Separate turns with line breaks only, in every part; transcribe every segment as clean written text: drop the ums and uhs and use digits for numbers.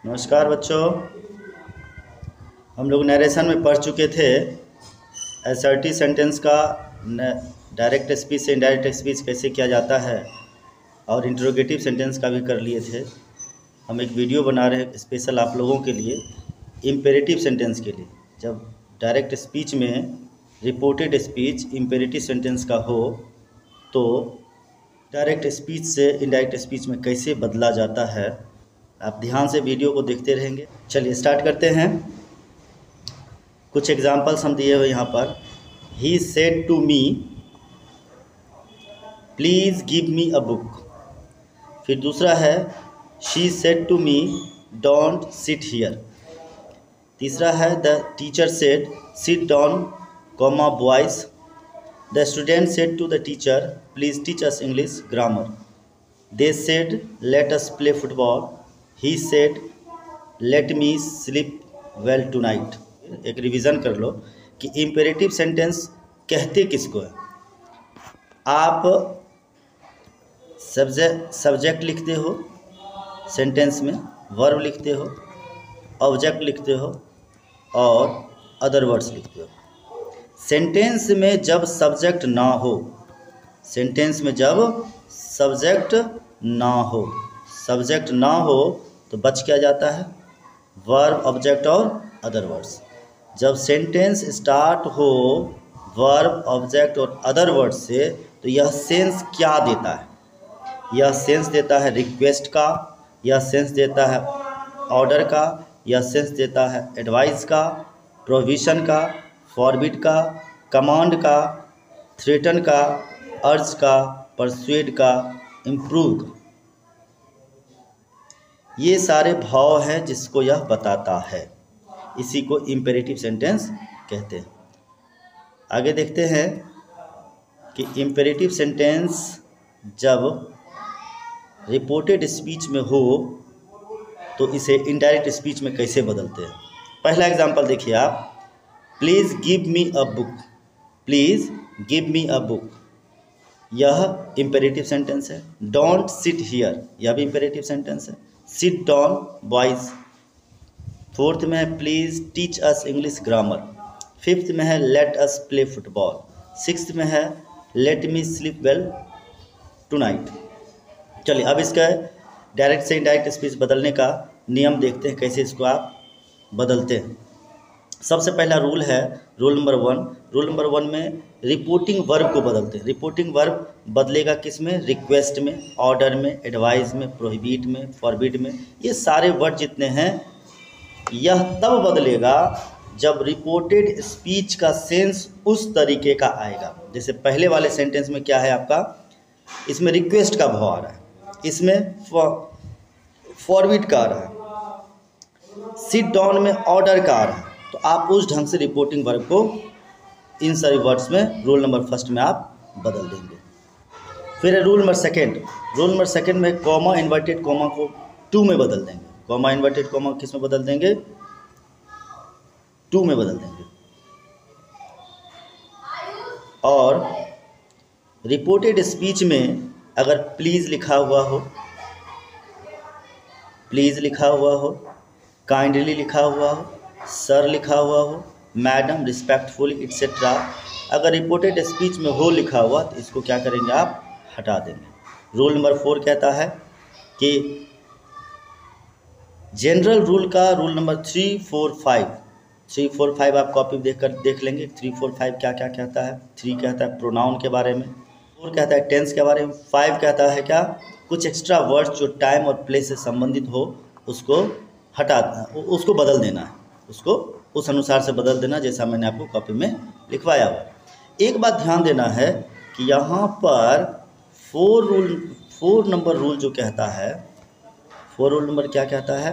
नमस्कार बच्चों। हम लोग नरेशन में पढ़ चुके थे असर्टिव सेंटेंस का डायरेक्ट स्पीच से इनडायरेक्ट स्पीच कैसे किया जाता है और इंटरोगेटिव सेंटेंस का भी कर लिए थे। हम एक वीडियो बना रहे हैं स्पेशल आप लोगों के लिए इम्पेरेटिव सेंटेंस के लिए। जब डायरेक्ट स्पीच में रिपोर्टेड स्पीच इम्पेरेटिव सेंटेंस का हो तो डायरेक्ट स्पीच से इनडायरेक्ट स्पीच में कैसे बदला जाता है। आप ध्यान से वीडियो को देखते रहेंगे। चलिए स्टार्ट करते हैं। कुछ एग्जांपल्स हम दिए हुए यहाँ पर। He said to me please give me a book. फिर दूसरा है she said to me don't sit here. तीसरा है the teacher said sit down comma boys. The student said to the teacher please teach us English grammar. They said let us play football. He said let me sleep well tonight. एक revision कर लो कि imperative sentence कहते किसको है। आप subject लिखते हो सेंटेंस में, वर्ब लिखते हो, ऑब्जेक्ट लिखते हो और अदर वर्ड्स लिखते हो। सेंटेंस में जब सब्जेक्ट ना हो, सेंटेंस में जब सब्जेक्ट ना हो तो बच क्या जाता है, वर्ब, ऑब्जेक्ट और अदर वर्ड्स। जब सेंटेंस स्टार्ट हो वर्ब, ऑब्जेक्ट और अदर वर्ड्स से तो यह सेंस क्या देता है? यह सेंस देता है रिक्वेस्ट का, यह सेंस देता है ऑर्डर का, यह सेंस देता है एडवाइस का, प्रोविज़न का, फॉरबिड का, कमांड का, थ्रेटन का, अर्ज का, परसुएड का, इम्प्रूव का। ये सारे भाव हैं जिसको यह बताता है। इसी को इम्पेरेटिव सेंटेंस कहते हैं। आगे देखते हैं कि इम्पेरेटिव सेंटेंस जब रिपोर्टेड स्पीच में हो तो इसे इनडायरेक्ट स्पीच में कैसे बदलते हैं। पहला एग्जांपल देखिए आप, please give me a book. Please give me a book, यह इम्पेरेटिव सेंटेंस है। डोंट सिट हियर, यह भी इम्पेरेटिव सेंटेंस है। Sit down boys. फोर्थ में है please teach us English grammar. Fifth में है let us play football. Sixth में है late me sleep well tonight. चलिए अब इसका डायरेक्ट से इनडायरेक्ट स्पीच बदलने का नियम देखते हैं, कैसे इसको आप बदलते हैं। सबसे पहला रूल है रूल नंबर 1। रूल नंबर 1 में रिपोर्टिंग वर्ब को बदलते हैं। रिपोर्टिंग वर्ब बदलेगा किस में? रिक्वेस्ट में, ऑर्डर में, एडवाइस में, प्रोहिबिट में, फॉरबिड में। ये सारे वर्ड जितने हैं यह तब बदलेगा जब रिपोर्टेड स्पीच का सेंस उस तरीके का आएगा। जैसे पहले वाले सेंटेंस में क्या है आपका, इसमें रिक्वेस्ट का भाव आ रहा है, इसमें फॉरबिड का आ रहा है, सिट डाउन में ऑर्डर का आ रहा है। तो आप उस ढंग से रिपोर्टिंग वर्ब को इन सारे वर्ड्स में रूल नंबर 1 में आप बदल देंगे। फिर है रूल नंबर 2। रूल नंबर 2 में कॉमा इन्वर्टेड कॉमा को 2 में बदल देंगे। कॉमा इन्वर्टेड कॉमा किस में बदल देंगे? 2 में बदल देंगे। और रिपोर्टेड स्पीच में अगर प्लीज़ लिखा हुआ हो, प्लीज़ लिखा हुआ हो, काइंडली लिखा हुआ हो, सर लिखा हुआ हो, मैडम, रिस्पेक्टफुल एटसेट्रा, अगर रिपोर्टेड स्पीच में हो लिखा हुआ तो इसको क्या करेंगे, आप हटा देंगे। रूल नंबर 4 कहता है कि जनरल रूल का रूल नंबर 3, 4, 5 आप कॉपी देख लेंगे। 3, 4, 5 क्या क्या कहता है। 3 कहता है प्रोनाउन के बारे में, 4 कहता है टेंस के बारे में, 5 कहता है क्या, कुछ एक्स्ट्रा वर्ड्स जो टाइम और प्लेस से संबंधित हो उसको उसको बदल देना है, उसको उस अनुसार से बदल देना जैसा मैंने आपको कॉपी में लिखवाया हुआ। एक बात ध्यान देना है कि यहाँ पर 4 नंबर रूल जो कहता है, 4 रूल नंबर क्या कहता है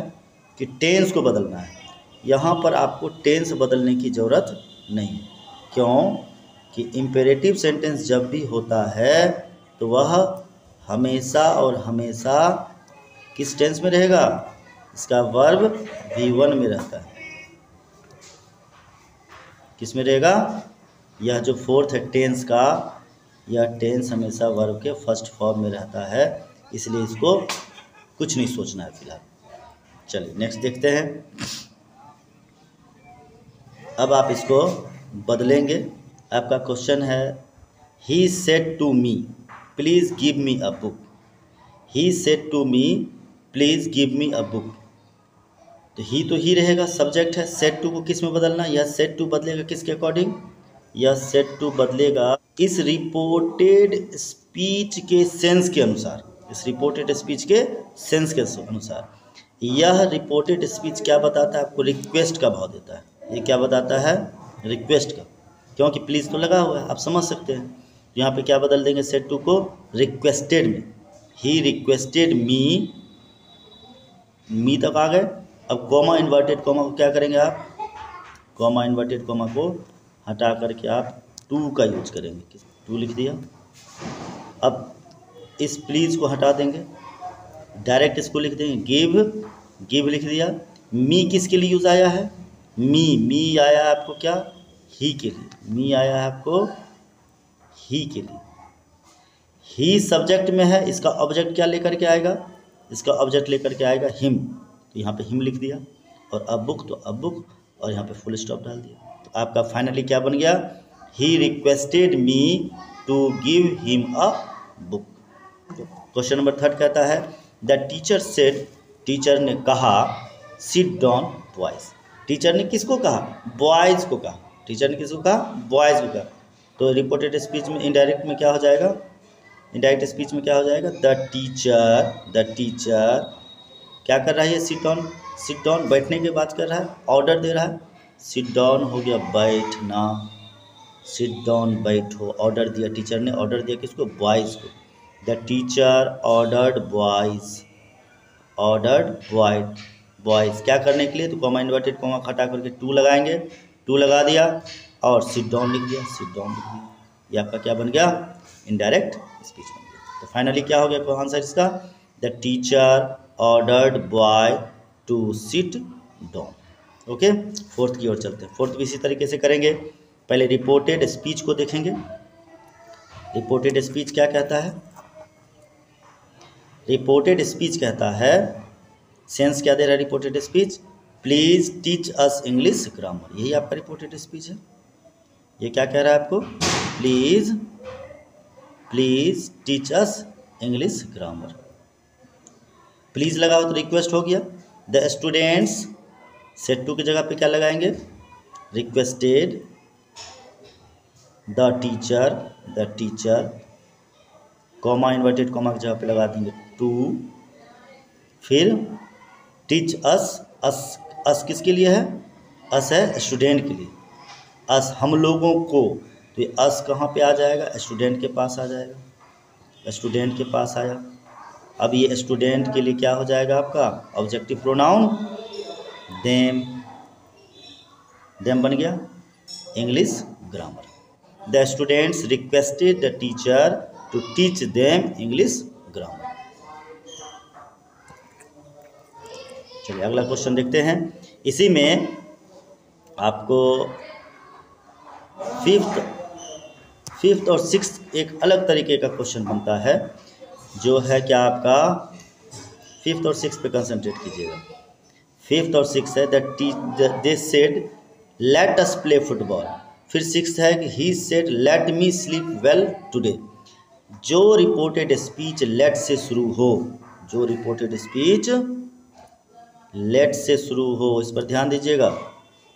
कि टेंस को बदलना है। यहाँ पर आपको टेंस बदलने की ज़रूरत नहीं है। क्यों? कि इम्पेरेटिव सेंटेंस जब भी होता है तो वह हमेशा और हमेशा किस टेंस में रहेगा? इसका वर्ब V1 में रहता है। किस में रहेगा? यह जो 4th है टेंस का, यह टेंस हमेशा वर्ब के फर्स्ट फॉर्म में रहता है, इसलिए इसको कुछ नहीं सोचना है फिलहाल। चलिए नेक्स्ट देखते हैं। अब आप इसको बदलेंगे। आपका क्वेश्चन है he said to me please give me a book. He said to me please give me a book. तो ही रहेगा, सब्जेक्ट है। सेड टू को किस में बदलना? यह सेड टू बदलेगा किसके अकॉर्डिंग? यह सेड टू बदलेगा इस रिपोर्टेड स्पीच के सेंस के अनुसार। इस रिपोर्टेड स्पीच के सेंस के अनुसार यह रिपोर्टेड स्पीच क्या बताता है आपको? रिक्वेस्ट का भाव देता है। ये क्या बताता है? रिक्वेस्ट का, क्योंकि प्लीज़ तो लगा हुआ है, आप समझ सकते हैं। तो यहाँ पे क्या बदल देंगे सेड टू को? रिक्वेस्टेड में। ही रिक्वेस्टेड मी तक आ गए। अब कॉमा इन्वर्टेड कॉमा को क्या करेंगे आप? कॉमा इन्वर्टेड कॉमा को हटा करके आप टू का यूज करेंगे। टू लिख दिया। अब इस प्लीज़ को हटा देंगे, डायरेक्ट इसको लिख देंगे गिव लिख दिया। मी किसके लिए यूज़ आया है? मी आया है आपको क्या? ही के लिए। मी आया है आपको ही के लिए। ही सब्जेक्ट में है, इसका ऑब्जेक्ट क्या लेकर के आएगा? इसका ऑब्जेक्ट लेकर के आएगा हिम। तो यहाँ पे हिम लिख दिया। और अब बुक, तो अब बुक, और यहाँ पे फुल स्टॉप डाल दिया। तो आपका फाइनली क्या बन गया? He requested me to give him a book. Question number 3 कहता है द टीचर सेड, टीचर ने कहा सिट डाउन बॉयज़। टीचर ने किसको कहा? बॉयज़ को कहा। टीचर ने किसको कहा? बॉयज़ को कहा। तो रिपोर्टेड स्पीच में इनडायरेक्ट में क्या हो जाएगा? इनडायरेक्ट स्पीच में क्या हो जाएगा? द टीचर क्या कर रहा है? ये सिट डाउन बैठने की बात कर रहा है, ऑर्डर दे रहा है। सिट डाउन हो गया बैठना, सिट डाउन बैठो, ऑर्डर दिया टीचर ने। ऑर्डर दिया किसको? बॉयज़ को। द टीचर ऑर्डर्ड बॉयज़ क्या करने के लिए? तो कॉमा इन्वर्टेड कॉमा हटा करके टू लगाएंगे। टू लगा दिया और सिट डाउन लिख दिया। ये आपका क्या बन गया? इनडायरेक्ट स्पीच बन गया। तो फाइनली क्या हो गया आंसर इसका? The teacher ordered boy to sit down. Okay, fourth की ओर चलते हैं। फोर्थ भी इसी तरीके से करेंगे। पहले रिपोर्टेड स्पीच को देखेंगे। रिपोर्टेड स्पीच क्या कहता है? रिपोर्टेड स्पीच कहता है, सेंस क्या दे रहा है reported speech? Please teach us English grammar. यही आपका रिपोर्टेड स्पीच है। ये क्या कह रहा है आपको? Please teach us English grammar. Please लगा हो तो रिक्वेस्ट हो गया। द स्टूडेंट्स, सेट टू की जगह पे क्या लगाएंगे? Requested the teacher, comma inverted comma की जगह पे लगा देंगे टू। फिर टीच अस किसके लिए है? अस है स्टूडेंट के लिए। अस हम लोगों को, तो ये अस कहाँ पे आ जाएगा? स्टूडेंट के पास आ जाएगा। स्टूडेंट के पास आया। अब ये स्टूडेंट के लिए क्या हो जाएगा आपका? ऑब्जेक्टिव प्रोनाउन देम बन गया English grammar. The students requested the teacher to teach them English grammar. चलिए अगला क्वेश्चन देखते हैं। इसी में आपको फिफ्थ और सिक्स्थ एक अलग तरीके का क्वेश्चन बनता है, जो है क्या आपका? फिफ्थ और सिक्स्थ पे कंसंट्रेट कीजिएगा। फिफ्थ और सिक्स्थ है दे said let us play football. फिर सिक्स्थ है कि ही said let me sleep well today. जो रिपोर्टेड स्पीच लेट से शुरू हो, जो रिपोर्टेड स्पीच लेट से शुरू हो, इस पर ध्यान दीजिएगा।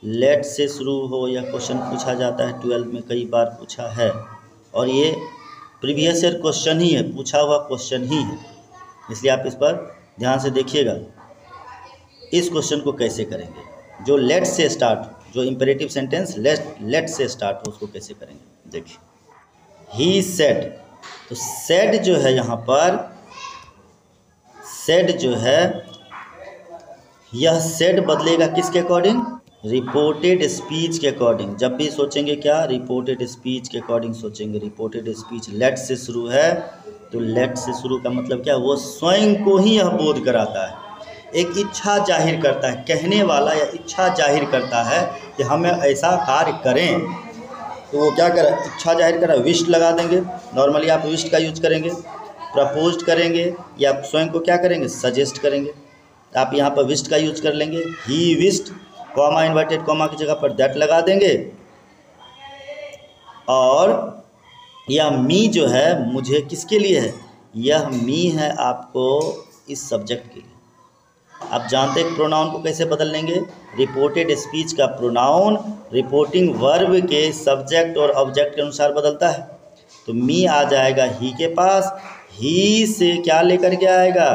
लेट से शुरू हो, यह क्वेश्चन पूछा जाता है 12 में, कई बार पूछा है। और ये प्रीवियस ईयर क्वेश्चन ही है, पूछा हुआ क्वेश्चन ही है, इसलिए आप इस पर ध्यान से देखिएगा। इस क्वेश्चन को कैसे करेंगे? जो लेट से स्टार्ट, जो इम्पेरेटिव सेंटेंस लेट से स्टार्ट हो, उसको कैसे करेंगे? देखिए, ही सेड, तो सेड जो है यहाँ पर, सेड जो है, यह सेड बदलेगा किसके अकॉर्डिंग? रिपोर्टेड स्पीच के अकॉर्डिंग। जब भी सोचेंगे क्या? रिपोर्टेड स्पीच के अकॉर्डिंग सोचेंगे। रिपोर्टेड स्पीच लेट से शुरू है, तो लेट से शुरू का मतलब क्या? वो स्वयं को ही यह बोध कराता है, एक इच्छा जाहिर करता है, कहने वाला या इच्छा जाहिर करता है कि हमें ऐसा कार्य करें। तो वो क्या करें? इच्छा जाहिर करा, विश लगा देंगे। नॉर्मली आप विश का यूज करेंगे, प्रपोज्ड करेंगे, या स्वयं को क्या करेंगे? सजेस्ट करेंगे। आप यहाँ पर विस्ट का यूज कर लेंगे, ही विस्ट, कॉमा इन्वर्टेड कॉमा की जगह पर दैट लगा देंगे। और यह मी जो है मुझे किसके लिए है, यह मी है आपको इस सब्जेक्ट के लिए। आप जानते हैं प्रोनाउन को कैसे बदल लेंगे, रिपोर्टेड स्पीच का प्रोनाउन रिपोर्टिंग वर्ब के सब्जेक्ट और ऑब्जेक्ट के अनुसार बदलता है। तो मी आ जाएगा ही के पास, ही से क्या लेकर के आएगा,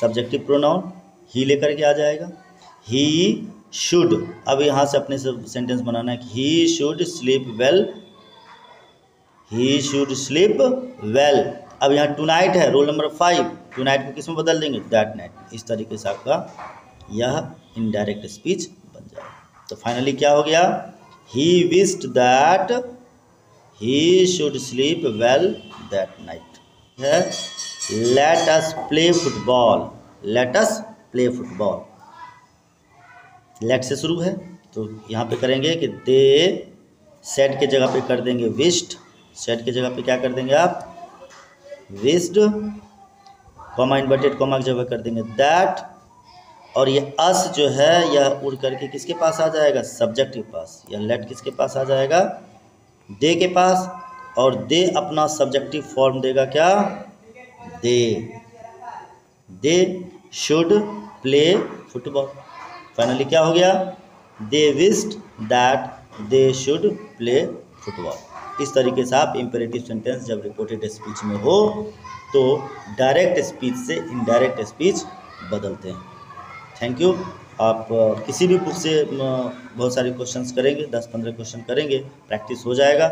सब्जेक्टिव प्रोनाउन ही लेकर के आ जाएगा। ही शुड, अब यहाँ से अपने सेंटेंस बनाना है कि ही should sleep well, he should sleep well. अब यहाँ टू नाइट है, रोल नंबर 5, टू नाइट को किस में बदल देंगे, दैट नाइट। इस तरीके से आपका यह इनडायरेक्ट स्पीच बन जाएगा। तो फाइनली क्या हो गया, he wished that he should sleep well that night है। Let us play football, let us play football, late से शुरू है तो यहाँ पे करेंगे कि दे, सेड के जगह पे कर देंगे विश्ड, सेड के जगह पे क्या कर देंगे आप, विश्ड, कॉमा इन्वर्टेड कॉमा की जगह कर देंगे दैट। और ये अस जो है यह उड़ करके किसके पास आ जाएगा, सब्जेक्ट के पास। यह लेट किसके पास आ जाएगा, दे के पास। और दे अपना सब्जेक्टिव फॉर्म देगा क्या, they, they should play football. Finally क्या हो गया, they wished that they should play football. इस तरीके से आप इम्पेरेटिव सेंटेंस जब रिपोर्टेड स्पीच में हो तो डायरेक्ट स्पीच से इनडायरेक्ट स्पीच बदलते हैं। Thank you. आप किसी भी बुक से बहुत सारे क्वेश्चंस करेंगे, 10-15 क्वेश्चन करेंगे, प्रैक्टिस हो जाएगा।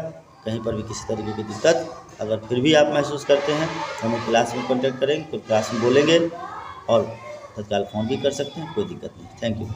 कहीं पर भी किसी तरीके की दिक्कत अगर फिर भी आप महसूस करते हैं तो हमें क्लास में कॉन्टेक्ट करेंगे, तो क्लास में बोलेंगे और तत्काल फ़ोन भी कर सकते हैं, कोई दिक्कत नहीं। Thank you.